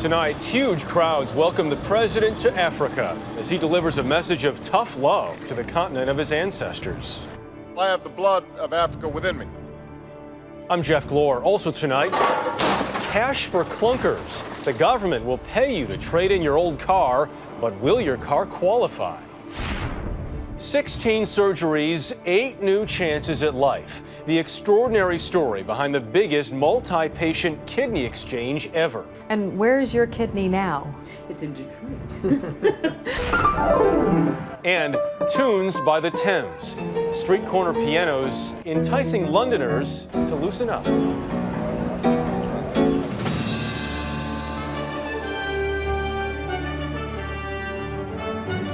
Tonight, huge crowds welcome the president to Africa as he delivers a message of tough love to the continent of his ancestors. I have the blood of Africa within me. I'm Jeff Glor. Also tonight, cash for clunkers. The government will pay you to trade in your old car, but will your car qualify? 16 surgeries, 8 new chances at life. The extraordinary story behind the biggest multi-patient kidney exchange ever. And where's your kidney now? It's in Detroit. And tunes by the Thames. Street corner pianos enticing Londoners to loosen up.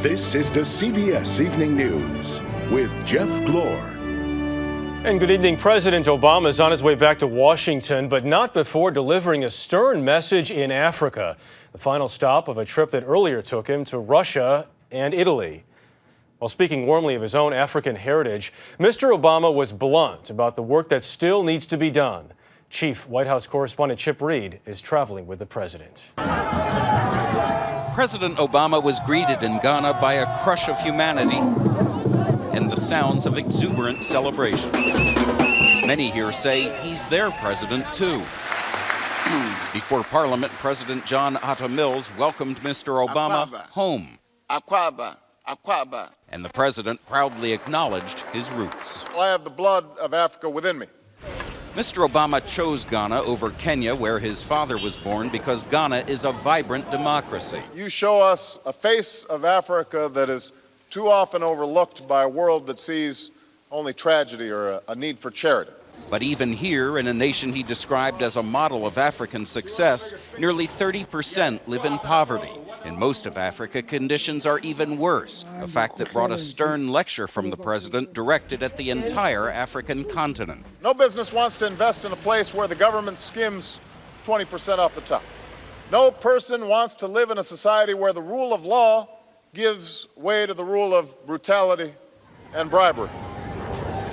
This is the CBS Evening News with Jeff Glor. And good evening. President Obama is on his way back to Washington, but not before delivering a stern message in Africa, the final stop of a trip that earlier took him to Russia and Italy. While speaking warmly of his own African heritage, Mr. Obama was blunt about the work that still needs to be done. Chief White House correspondent Chip Reid is traveling with the president. President Obama was greeted in Ghana by a crush of humanity and the sounds of exuberant celebration. Many here say he's their president, too. Before Parliament, President John Atta Mills welcomed Mr. Obama home. And the president proudly acknowledged his roots. I have the blood of Africa within me. Mr. Obama chose Ghana over Kenya, where his father was born, because Ghana is a vibrant democracy. You show us a face of Africa that is too often overlooked by a world that sees only tragedy or a need for charity. But even here, in a nation he described as a model of African success, nearly 30% live in poverty. In most of Africa, conditions are even worse, a fact that brought a stern lecture from the president directed at the entire African continent. No business wants to invest in a place where the government skims 20% off the top. No person wants to live in a society where the rule of law gives way to the rule of brutality and bribery.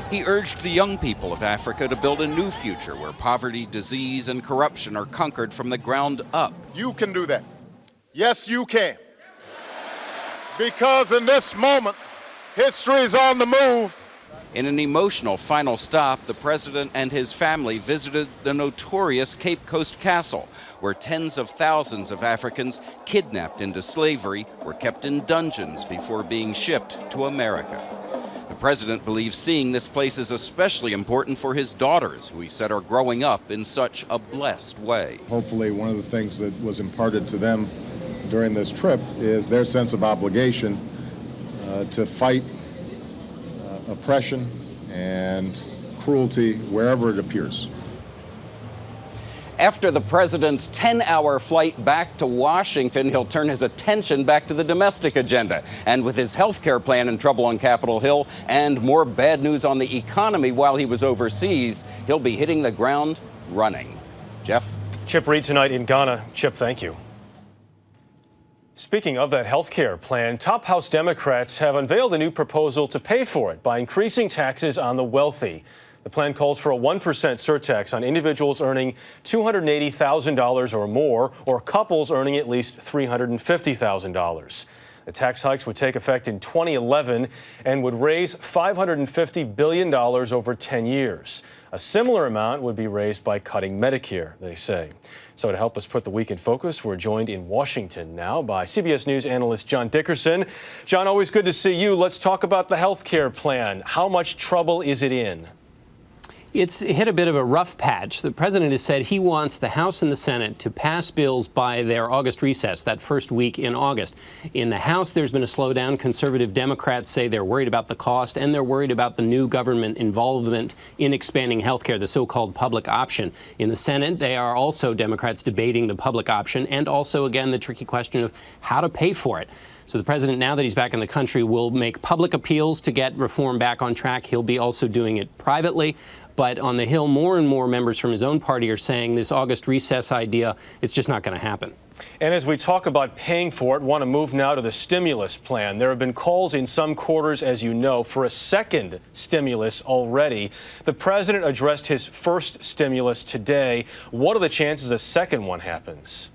He urged the young people of Africa to build a new future where poverty, disease, and corruption are conquered from the ground up. You can do that. Yes, you can. Because in this moment, history's on the move. In an emotional final stop, the president and his family visited the notorious Cape Coast Castle, where tens of thousands of Africans kidnapped into slavery were kept in dungeons before being shipped to America. The president believes seeing this place is especially important for his daughters, who he said are growing up in such a blessed way. Hopefully, one of the things that was imparted to them during this trip is their sense of obligation to fight oppression and cruelty wherever it appears. After the president's 10-hour flight back to Washington, he'll turn his attention back to the domestic agenda. And with his health care plan in trouble on Capitol Hill and more bad news on the economy while he was overseas, he'll be hitting the ground running. Jeff? Chip Reid tonight in Ghana. Chip, thank you. Speaking of that health care plan, top House Democrats have unveiled a new proposal to pay for it by increasing taxes on the wealthy. The plan calls for a 1% surtax on individuals earning $280,000 or more, or couples earning at least $350,000. The tax hikes would take effect in 2011 and would raise $550 billion over 10 years. A similar amount would be raised by cutting Medicare, they say. So to help us put the week in focus, we're joined in Washington now by CBS News analyst John Dickerson. John, always good to see you. Let's talk about the health care plan. How much trouble is it in? It's hit a bit of a rough patch. The president has said he wants the House and the Senate to pass bills by their August recess, that first week in August. In the House, there's been a slowdown. Conservative Democrats say they're worried about the cost, and they're worried about the new government involvement in expanding health care, the so-called public option. In the Senate, they are also Democrats debating the public option and also, again, the tricky question of how to pay for it. So the president, now that he's back in the country, will make public appeals to get reform back on track. He'll be also doing it privately. But on the Hill, more and more members from his own party are saying this August recess idea, it's just not going to happen. And as we talk about paying for it, want to move now to the stimulus plan. There have been calls in some quarters, as you know, for a second stimulus already. The president addressed his first stimulus today. What are the chances a second one happens?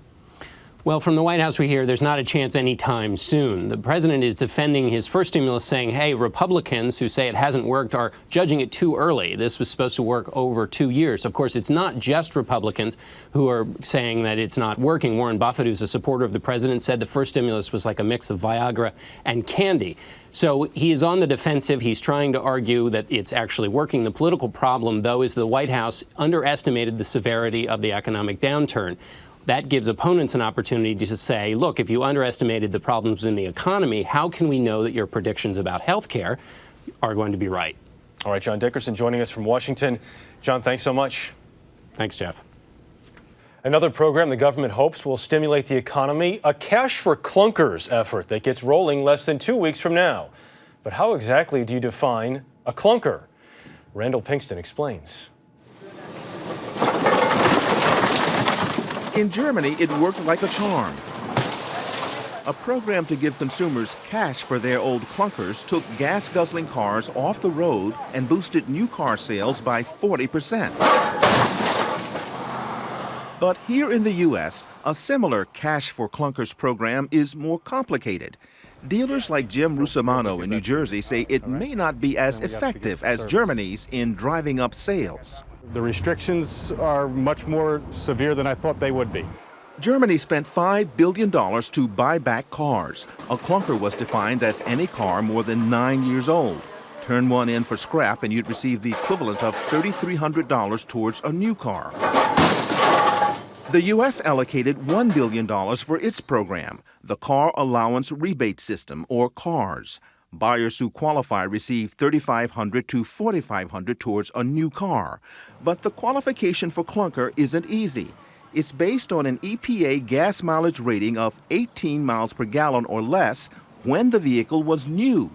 Well, from the White House, we hear there's not a chance anytime soon. The president is defending his first stimulus, saying, hey, Republicans who say it hasn't worked are judging it too early. This was supposed to work over 2 years. Of course, it's not just Republicans who are saying that it's not working. Warren Buffett, who's a supporter of the president, said the first stimulus was like a mix of Viagra and candy. So he is on the defensive. He's trying to argue that it's actually working. The political problem, though, is the White House underestimated the severity of the economic downturn. That gives opponents an opportunity to say, look, if you underestimated the problems in the economy, how can we know that your predictions about health care are going to be right? All right, John Dickerson joining us from Washington. John, thanks so much. Thanks, Jeff. Another program the government hopes will stimulate the economy, a Cash for Clunkers effort that gets rolling less than 2 weeks from now. But how exactly do you define a clunker? Randall Pinkston explains. In Germany, it worked like a charm. A program to give consumers cash for their old clunkers took gas-guzzling cars off the road and boosted new car sales by 40%. But here in the U.S., a similar Cash for Clunkers program is more complicated. Dealers like Jim Rusomano in New Jersey say it may not be as effective as Germany's in driving up sales. The restrictions are much more severe than I thought they would be. Germany spent $5 billion to buy back cars. A clunker was defined as any car more than 9 years old. Turn one in for scrap and you'd receive the equivalent of $3,300 towards a new car. The U.S. allocated $1 billion for its program, the Car Allowance Rebate System, or CARS. Buyers who qualify receive $3,500 to $4,500 towards a new car. But the qualification for clunker isn't easy. It's based on an EPA gas mileage rating of 18 miles per gallon or less when the vehicle was new.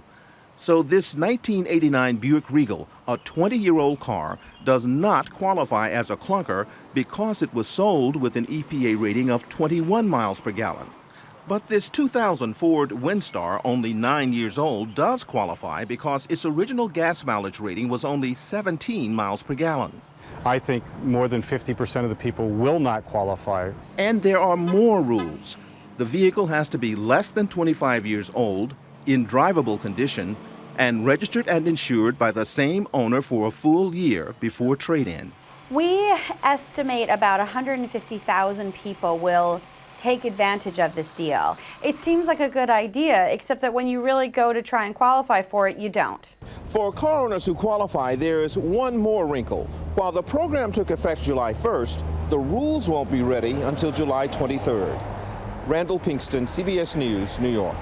So this 1989 Buick Regal, a 20-year-old car, does not qualify as a clunker because it was sold with an EPA rating of 21 miles per gallon. But this 2000 Ford Windstar, only 9 years old, does qualify because its original gas mileage rating was only 17 miles per gallon. I think more than 50% of the people will not qualify. And there are more rules. The vehicle has to be less than 25 years old, in drivable condition, and registered and insured by the same owner for a full year before trade-in. We estimate about 150,000 people will take advantage of this deal. It seems like a good idea, except that when you really go to try and qualify for it, you don't. For car owners who qualify, there is one more wrinkle. While the program took effect July 1st, the rules won't be ready until July 23rd. Randall Pinkston, CBS News, New York.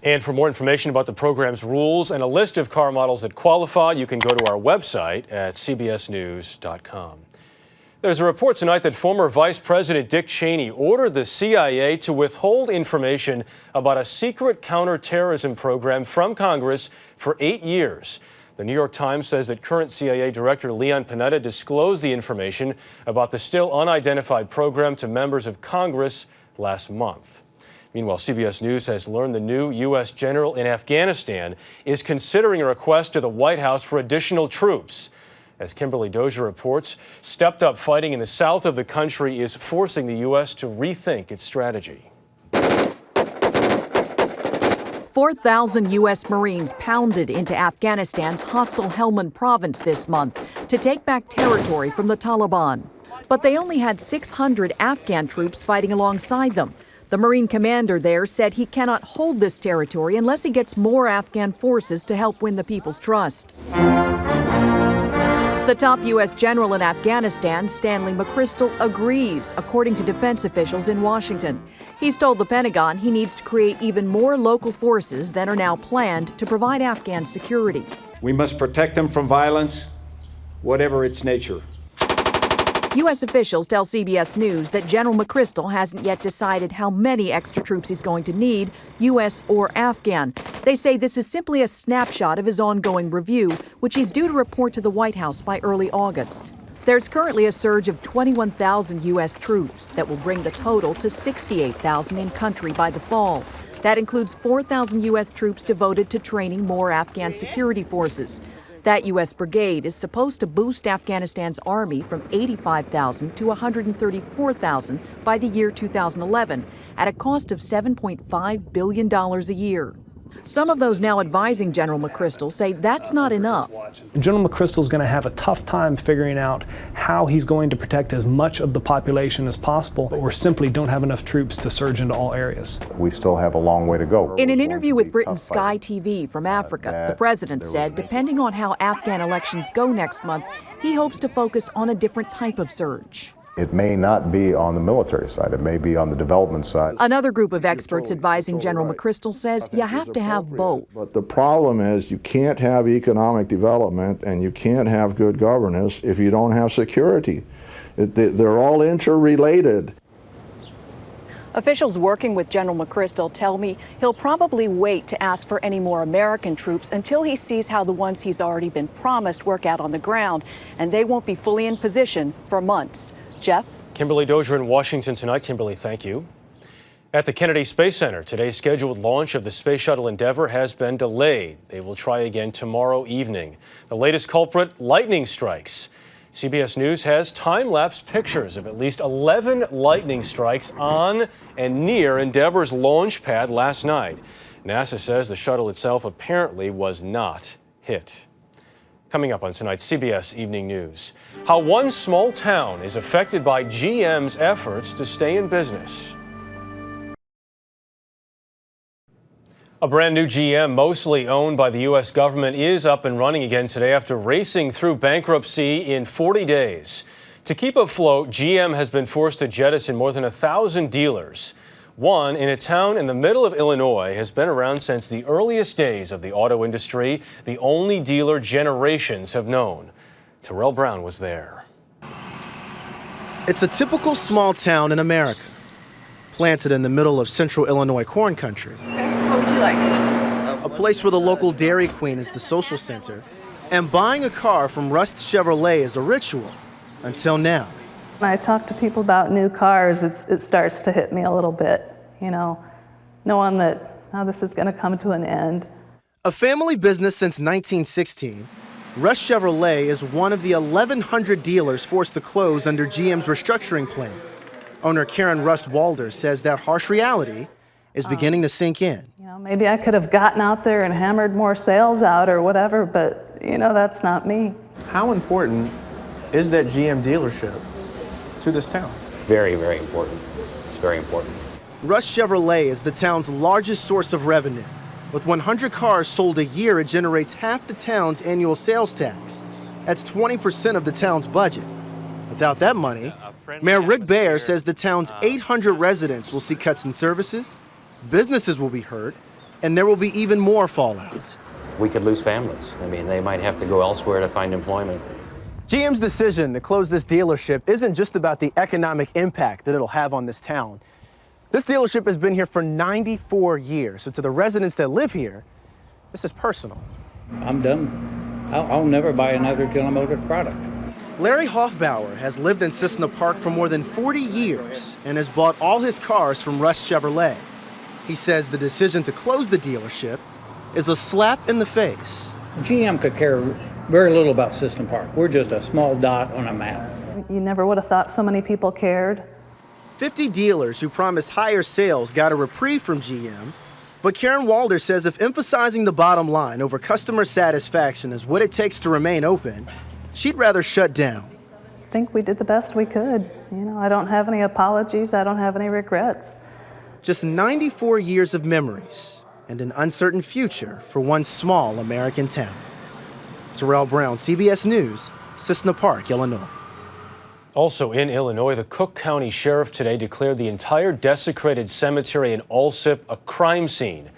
And for more information about the program's rules and a list of car models that qualify, you can go to our website at cbsnews.com. There's a report tonight that former Vice President Dick Cheney ordered the CIA to withhold information about a secret counterterrorism program from Congress for 8 years. The New York Times says that current CIA Director Leon Panetta disclosed the information about the still unidentified program to members of Congress last month. Meanwhile, CBS News has learned the new U.S. general in Afghanistan is considering a request to the White House for additional troops. As Kimberly Dozier reports, stepped-up fighting in the south of the country is forcing the U.S. to rethink its strategy. 4,000 U.S. Marines pounded into Afghanistan's hostile Helmand province this month to take back territory from the Taliban. But they only had 600 Afghan troops fighting alongside them. The Marine commander there said he cannot hold this territory unless he gets more Afghan forces to help win the people's trust. The top U.S. general in Afghanistan, Stanley McChrystal, agrees, according to defense officials in Washington. He's told the Pentagon he needs to create even more local forces than are now planned to provide Afghan security. We must protect them from violence, whatever its nature. U.S. officials tell CBS News that General McChrystal hasn't yet decided how many extra troops he's going to need, U.S. or Afghan. They say this is simply a snapshot of his ongoing review, which he's due to report to the White House by early August. There's currently a surge of 21,000 U.S. troops that will bring the total to 68,000 in country by the fall. That includes 4,000 U.S. troops devoted to training more Afghan security forces. That U.S. brigade is supposed to boost Afghanistan's army from 85,000 to 134,000 by the year 2011 at a cost of $7.5 billion a year. Some of those now advising General McChrystal say that's not enough. General McChrystal is going to have a tough time figuring out how he's going to protect as much of the population as possible, but we simply don't have enough troops to surge into all areas. We still have a long way to go. In an interview with Britain's Sky TV from Africa, the president said depending on how Afghan elections go next month, he hopes to focus on a different type of surge. It may not be on the military side. It may be on the development side. Another group of experts advising General McChrystal says you have to have both. But the problem is you can't have economic development and you can't have good governance if you don't have security. They're all interrelated. Officials working with General McChrystal tell me he'll probably wait to ask for any more American troops until he sees how the ones he's already been promised work out on the ground, and they won't be fully in position for months. Jeff? Kimberly Dozier in Washington tonight. Kimberly, thank you. At the Kennedy Space Center, today's scheduled launch of the Space Shuttle Endeavour has been delayed. They will try again tomorrow evening. The latest culprit, lightning strikes. CBS News has time-lapse pictures of at least 11 lightning strikes on and near Endeavour's launch pad last night. NASA says the shuttle itself apparently was not hit. Coming up on tonight's CBS Evening News, how one small town is affected by GM's efforts to stay in business. A brand new GM, mostly owned by the U.S. government, is up and running again today after racing through bankruptcy in 40 days. To keep afloat, GM has been forced to jettison more than 1,000 dealers. One, in a town in the middle of Illinois, has been around since the earliest days of the auto industry, the only dealer generations have known. Terrell Brown was there. It's a typical small town in America, planted in the middle of central Illinois corn country. What would you like? A place where the local Dairy Queen is the social center, and buying a car from Rust Chevrolet is a ritual, until now. When I talk to people about new cars, it starts to hit me a little bit, you know, knowing that this is going to come to an end. A family business since 1916, Rust Chevrolet is one of the 1,100 dealers forced to close under GM's restructuring plan. Owner Karen Rust Walder says that harsh reality is beginning to sink in. You know, maybe I could have gotten out there and hammered more sales out or whatever, but, you know, that's not me. How important is that GM dealership to this town? Very, very important. It's very important. Rust Chevrolet is the town's largest source of revenue. With 100 cars sold a year, it generates half the town's annual sales tax. That's 20% of the town's budget. Without that money, Mayor Rick Baer says the town's 800 residents will see cuts in services, businesses will be hurt, and there will be even more fallout. We could lose families. I mean, they might have to go elsewhere to find employment. GM's decision to close this dealership isn't just about the economic impact that it'll have on this town. This dealership has been here for 94 years, so to the residents that live here, this is personal. I'm done. I'll never buy another General Motors product. Larry Hoffbauer has lived in Cissna Park for more than 40 years and has bought all his cars from Rust Chevrolet. He says the decision to close the dealership is a slap in the face. GM could care very little about Cissna Park. We're just a small dot on a map. You never would have thought so many people cared. 50 dealers who promised higher sales got a reprieve from GM, but Karen Walder says if emphasizing the bottom line over customer satisfaction is what it takes to remain open, she'd rather shut down. I think we did the best we could. You know, I don't have any apologies. I don't have any regrets. Just 94 years of memories and an uncertain future for one small American town. Terrell Brown, CBS News, Cissna Park, Illinois. Also in Illinois, the Cook County Sheriff today declared the entire desecrated cemetery in Alsip a crime scene.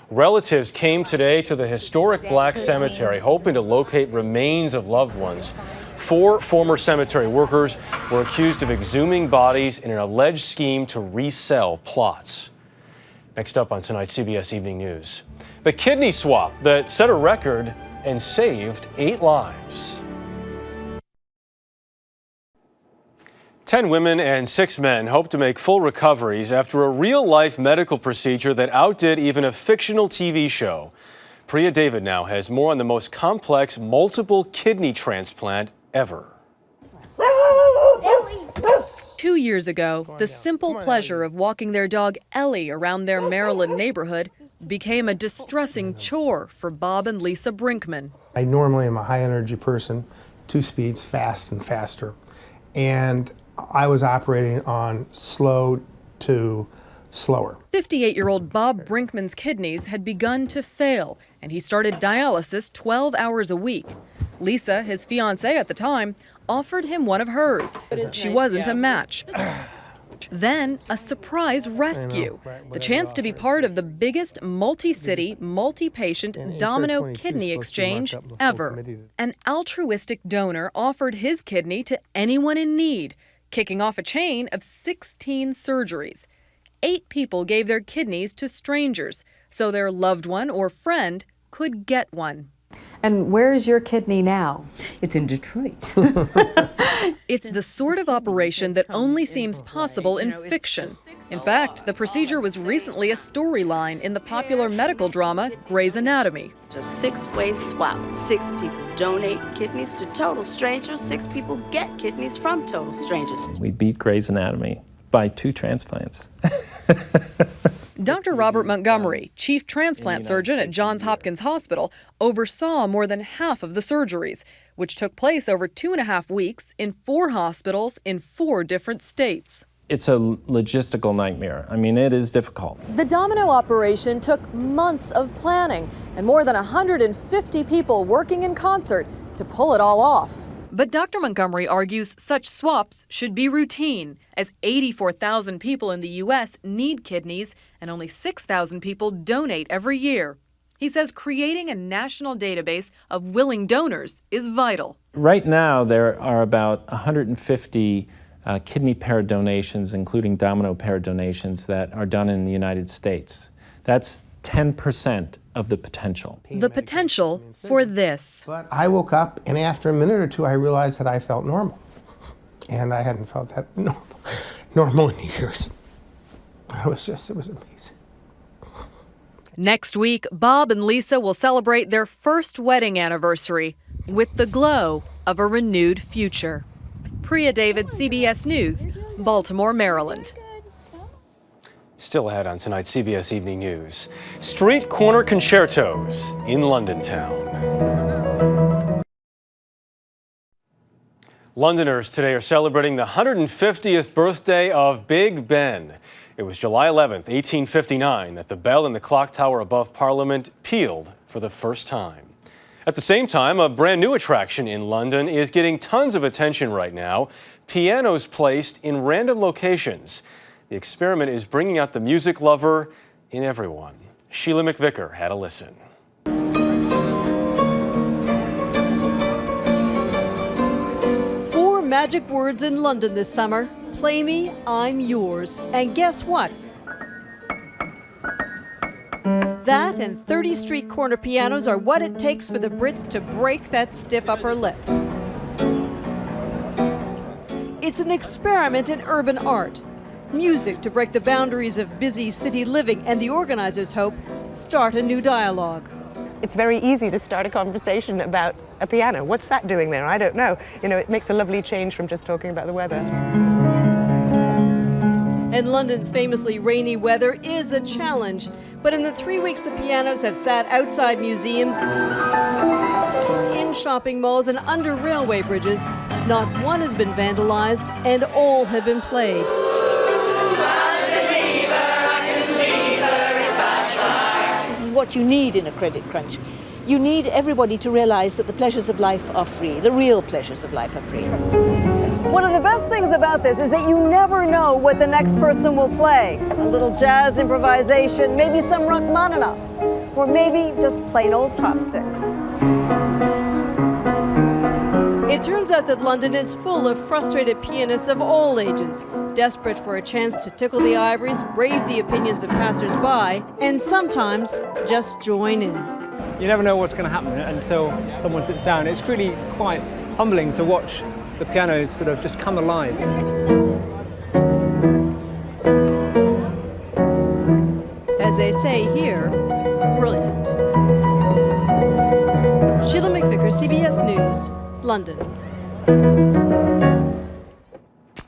Relatives came today to the historic Black Cemetery hoping to locate remains of loved ones. 4 former cemetery workers were accused of exhuming bodies in an alleged scheme to resell plots. Next up on tonight's CBS Evening News, the kidney swap that set a record and saved 8 lives. 10 women and 6 men hope to make full recoveries after a real-life medical procedure that outdid even a fictional TV show. Priya David now has more on the most complex multiple kidney transplant ever. 2 years ago, the simple pleasure of walking their dog Ellie around their Maryland neighborhood became a distressing chore for Bob and Lisa Brinkman. I normally am a high energy person, 2 speeds, fast and faster. And I was operating on slow to slower. 58-year-old Bob Brinkman's kidneys had begun to fail, and he started dialysis 12 hours a week. Lisa, his fiancée at the time, offered him one of hers. She wasn't a match. Then, a surprise rescue. The chance to be part of the biggest multi-city, multi-patient domino kidney exchange ever. An altruistic donor offered his kidney to anyone in need, kicking off a chain of 16 surgeries. 8 people gave their kidneys to strangers, so their loved one or friend could get one. And where is your kidney now? It's in Detroit. It's the sort of operation that only seems possible in fiction. In fact, the procedure was recently a storyline in the popular medical drama Grey's Anatomy. A 6-way swap. 6 people donate kidneys to total strangers. 6 people get kidneys from total strangers. We beat Grey's Anatomy by 2 transplants. Dr. Robert Montgomery, chief transplant surgeon at Johns Hopkins Hospital, oversaw more than half of the surgeries, which took place over 2.5 weeks in 4 hospitals in 4 different states. It's a logistical nightmare. I mean, it is difficult. The domino operation took months of planning and more than 150 people working in concert to pull it all off. But Dr. Montgomery argues such swaps should be routine, as 84,000 people in the U.S. need kidneys and only 6,000 people donate every year. He says creating a national database of willing donors is vital. Right now, there are about 150 kidney pair donations, including domino pair donations, that are done in the United States. That's 10% of the potential. The potential for this. But I woke up, and after a minute or 2, I realized that I felt normal. And I hadn't felt that normal in years. It was amazing. Next week, Bob and Lisa will celebrate their first wedding anniversary with the glow of a renewed future. Priya David, CBS News, Baltimore, Maryland. Still ahead on tonight's CBS Evening News. Street corner concertos in London town. Londoners today are celebrating the 150th birthday of Big Ben. It was July 11th, 1859, that the bell in the clock tower above Parliament pealed for the first time. At the same time, a brand new attraction in London is getting tons of attention right now. Pianos placed in random locations. The experiment is bringing out the music lover in everyone. Sheila McVicker had a listen. 4 magic words in London this summer. Play me, I'm yours. And guess what? That and 30 street corner pianos are what it takes for the Brits to break that stiff upper lip. It's an experiment in urban art. Music to break the boundaries of busy city living, and the organizers hope start a new dialogue. It's very easy to start a conversation about a piano. What's that doing there? I don't know. You know, it makes a lovely change from just talking about the weather. And London's famously rainy weather is a challenge. But in the 3 weeks the pianos have sat outside museums, in shopping malls, and under railway bridges, not one has been vandalized, and all have been played. This is what you need in a credit crunch. You need everybody to realize that the pleasures of life are free. The real pleasures of life are free. One of the best things about this is that you never know what the next person will play. A little jazz improvisation, maybe some Rachmaninoff, or maybe just plain old chopsticks. It turns out that London is full of frustrated pianists of all ages, desperate for a chance to tickle the ivories, brave the opinions of passers-by, and sometimes just join in. You never know what's going to happen until someone sits down. It's really quite humbling to watch the pianos sort of just come alive. As they say here, brilliant. CBS News, London.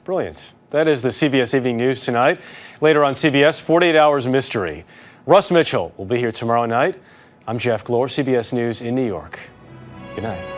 Brilliant. That is the CBS Evening News tonight. Later on CBS, 48 Hours Mystery. Russ Mitchell will be here tomorrow night. I'm Jeff Glor, CBS News in New York. Good night.